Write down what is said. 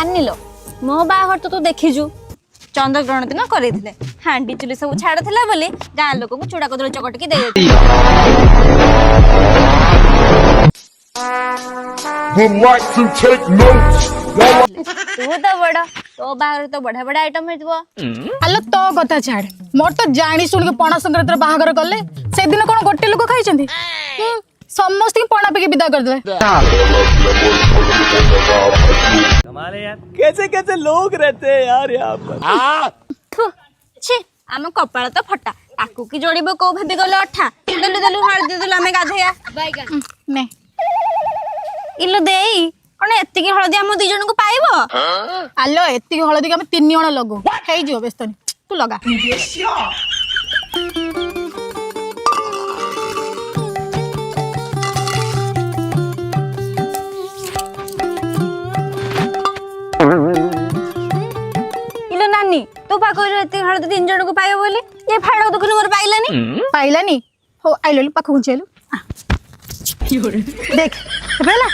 नानी लो मो बाहर तो तू देखीजु चंद्रग्रहण दिन करे हांडी चुली सब छाड़ बोली गाँ लोक को चूड़ा कदली चकटिकी दे तू तो बड़ तो बाहर तो बढ़िया बढ़िया आइटम हेलो तो कथा छाड़ मोर तो जानी शुणी पणा संक्रांति बाहागर कले से दिन कौन गोटे लोक खाई समस्त पणा पे विदा कर दे हमारे यार कैसे कैसे लोग रहते हैं यार यहाँ पर आम कपाल तो फटा ताकू की जोड़ब कौ भाभी गले अठा देलु देलु हळदी देलु आमे गाधेया ने इलो देई कौन एतिकी हळदी आम दी जन को पाइबो आलो एति हळदी के हम 3 जण लगो हेई जियो व्यस्त नहीं तू लगा इलो नानी तू पा कहिलो एति हळदी 3 जन को पाइबो बोली ये फाडो दुखनु मोर पाइलानी हो आइलो पाखु चलू देख बेला